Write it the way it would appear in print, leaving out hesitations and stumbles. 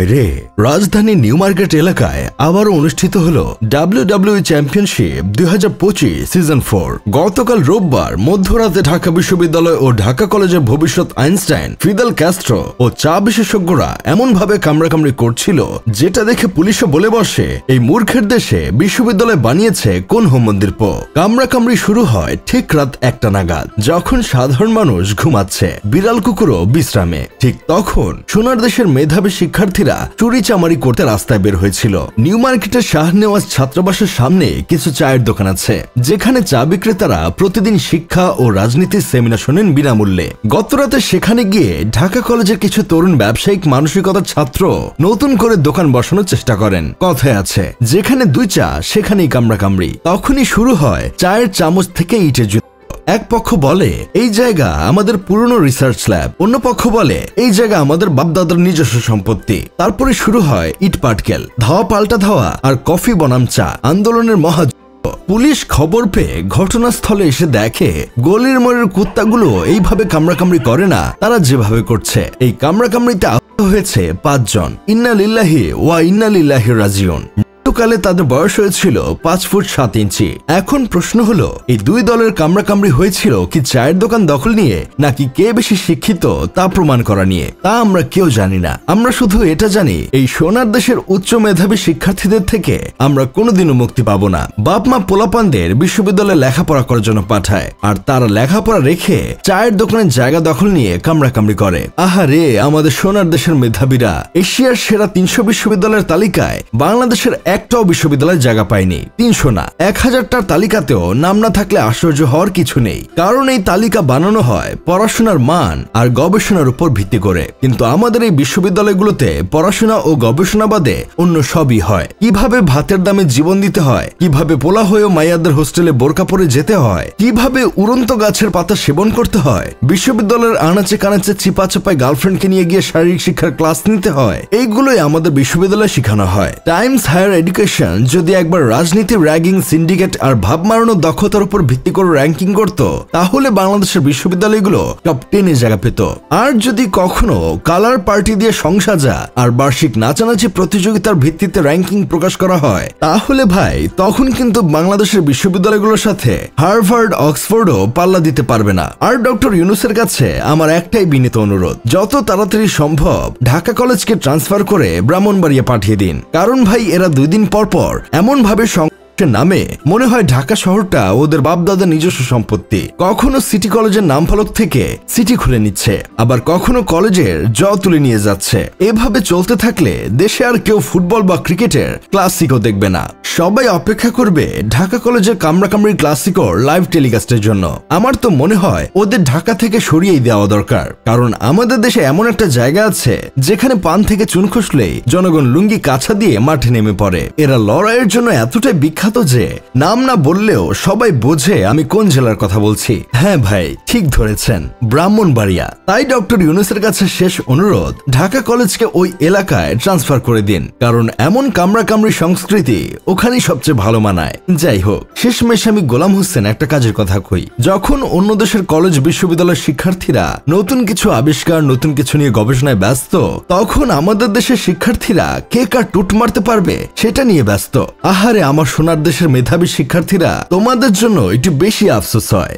ভাইরে, রাজধানী new market এলাকায় আবারও অনুষ্ঠিত হলো WWE চ্যাম্পিয়নশিপ 2025 সিজন 4। গতকাল রোববার মধ্যরাতে ঢাকা বিশ্ববিদ্যালয় ও ঢাকা কলেজের ভবিষ্যৎ আইনস্টাইন, ফিদেল ক্যাস্ট্রো ও চা বিশেষজ্ঞরা এমনভাবে কামড়াকামড়ি করছিল যেটা দেখে পুলিশও বলে বসে, এই মূর্খের দেশে বিশ্ববিদ্যালয় বানিয়েছে কোন হোমন্দির পো। কামড়াকামড়ি শুরু হয় ঠিক রাত 1টা নাগাদ, যখন সাধারণ মানুষ ঘুমাচ্ছে, বিড়াল কুকুরও বিশ্রামে। ঠিক তখন সোনার দেশের মেধাবী শিক্ষার্থীরা চুরি চামারি করতে রাস্তায় বের হয়েছিল। নিউ মার্কেটের শাহনেওয়াজ ছাত্রাবাসের সামনে কিছু চায়ের দোকান আছে, যেখানে চা বিক্রেতারা প্রতিদিন শিক্ষা ও রাজনীতির সেমিনার শোনেন বিনামূল্যে। গতরাতে সেখানে গিয়ে ঢাকা কলেজের কিছু তরুণ ব্যবসায়িক মানসিকতার ছাত্র নতুন করে দোকান বসানোর চেষ্টা করেন। কথায় আছে, যেখানে দুই চা সেখানেই কামড়াকামড়ি। তখনই শুরু হয় চায়ের চামচ থেকে ইটের যুদ্ধ। এক পক্ষ বলে এই জায়গা আমাদের পুরনো রিসার্চ ল্যাব, অন্য পক্ষ বলে এই জায়গা আমাদের বাপদাদার নিজস্ব সম্পত্তি। তারপরে শুরু হয় ইট পাটকেল, ধাওয়া পাল্টা ধাওয়া আর কফি বনাম চা আন্দোলনের মহা। পুলিশ খবর পেয়ে ঘটনাস্থলে এসে দেখে গলির মোড়ের কুত্তাগুলো এইভাবে কামড়াকামড়ি করে না, তারা যেভাবে করছে। এই কামড়াকামড়িতে আহত হয়েছে 5 জন। ইন্না লিল্লাহি ওয়া ইন্না লিল্লাহি রাজিউন। মৃত্যুকালে তাদের বয়স হয়েছিল 5 ফুট 7 ইঞ্চি। এখন প্রশ্ন হলো, এই দুই দলের কামড়াকামড়ি হয়েছিল কি চায়ের দোকান দখল নিয়ে, নাকি কে বেশি শিক্ষিত তা প্রমাণ করা নিয়ে? তা আমরা কেউ জানি না। আমরা শুধু এটা জানি, এই সোনার দেশের উচ্চ মেধাবী শিক্ষার্থীদের থেকে আমরা কোনোদিনও মুক্তি পাবো না। বাপ মা পোলাপানদের বিশ্ববিদ্যালয়ে লেখাপড়া করার জন্য পাঠায়, আর তারা লেখাপড়া রেখে চায়ের দোকানের জায়গা দখল নিয়ে কামড়াকামড়ি করে। আহারে, আমাদের সোনার দেশের মেধাবীরা এশিয়ার সেরা 300 বিশ্ববিদ্যালয়ের তালিকায় বাংলাদেশের একটাও বিশ্ববিদ্যালয় জায়গা পায়নি। 300 না, 1000টার তালিকাতেও নাম না থাকলে আশ্চর্য হওয়ার কিছু নেই, কারণ এই তালিকা বানানো হয় পড়াশোনার মান আর গবেষণার উপর ভিত্তি করে। কিন্তু আমাদের এই বিশ্ববিদ্যালয়গুলোতে পড়াশোনা ও গবেষণা বাদে অন্য সবই হয়। কিভাবে ভাতের দামে জীবন দিতে হয়, কিভাবে পোলা হয়েও মাইয়াদের হোস্টেলে বোরকা পরে যেতে হয়, কিভাবে উড়ন্ত গাছের পাতা সেবন করতে হয়, বিশ্ববিদ্যালয়ের আনাচে কানাচে চিপা চাপায় গার্লফ্রেন্ডকে নিয়ে গিয়ে শারীরিক শিক্ষার ক্লাস নিতে হয়, এইগুলোই আমাদের বিশ্ববিদ্যালয়ে শেখানো হয়। টাইমস হায়ার এডুকেশন যদি একবার রাজনীতি, র্যাগিং, সিন্ডিকেট আর ভাব মারানোর দক্ষতার উপর ভিত্তি করে র্যাঙ্কিং করত, তাহলে বাংলাদেশের বিশ্ববিদ্যালয়গুলো টপ 10-এ জায়গা পেত। আর যদি কখনো কালার পার্টি দিয়ে সংসাজা আর বার্ষিক নাচানাচি প্রতিযোগিতার ভিত্তিতে র্যাঙ্কিং প্রকাশ করা হয়, তাহলে ভাই তখন কিন্তু বাংলাদেশের বিশ্ববিদ্যালয়গুলোর সাথে হার্ভার্ড, অক্সফোর্ডও পাল্লা দিতে পারবে না। আর ডক্টর ইউনূসের কাছে আমার একটাই বিনীত অনুরোধ, যত তাড়াতাড়ি সম্ভব ঢাকা কলেজকে ট্রান্সফার করে ব্রাহ্মণবাড়িয়া পাঠিয়ে দিন। কারণ ভাই, এরা 2 দিন পর পর এমন ভাবে নামে মনে হয় ঢাকা শহরটা ওদের বাপদাদার নিজস্ব সম্পত্তি। কখনো সিটি কলেজের নাম ফলক থেকে সিটি খুলে নিচ্ছে, আবার কখনো কলেজের জ তুলে নিয়ে যাচ্ছে। এভাবে চলতে থাকলে দেশে আর কেউ ফুটবল বা ক্রিকেটের ক্লাসিকও দেখবে না। সবাই অপেক্ষা করবে ঢাকা কলেজের কামড়াকামড়ি ক্লাসিকর লাইভ টেলিকাস্টের জন্য। আমার তো মনে হয় ওদের ঢাকা থেকে সরিয়েই দেওয়া দরকার, কারণ আমাদের দেশে এমন একটা জায়গা আছে যেখানে পান থেকে চুন খসলেই জনগণ লুঙ্গি কাছা দিয়ে মাঠে নেমে পড়ে। এরা লড়াইয়ের জন্য এতটাই বিখ্যাত যে নাম না বললেও সবাই বোঝে আমি কোন জেলার কথা বলছি। হ্যাঁ ভাই, ঠিক ধরেছেন, ব্রাহ্মণবাড়িয়া। তাই ডক্টর ইউনূসের কাছে শেষ অনুরোধ, ঢাকা কলেজকে ওই এলাকায় ট্রান্সফার করে দিন, কারণ এমন কামড়াকামড়ি সংস্কৃতি ওখানেই সবচেয়ে ভালো মানায়। যাই হোক, শেষমেশ আমি গোলাম হোসেন একটা কাজের কথা কই, যখন অন্য দেশের কলেজ বিশ্ববিদ্যালয়ের শিক্ষার্থীরা নতুন কিছু আবিষ্কার, নতুন কিছু নিয়ে গবেষণায় ব্যস্ত, তখন আমাদের দেশের শিক্ষার্থীরা কে কার টুট মারতে পারবে সেটা নিয়ে ব্যস্ত। আহারে, আমার সোনার দেশের মেধাবী শিক্ষার্থীরা, তোমাদের জন্য একটু বেশি আফসোস হয়।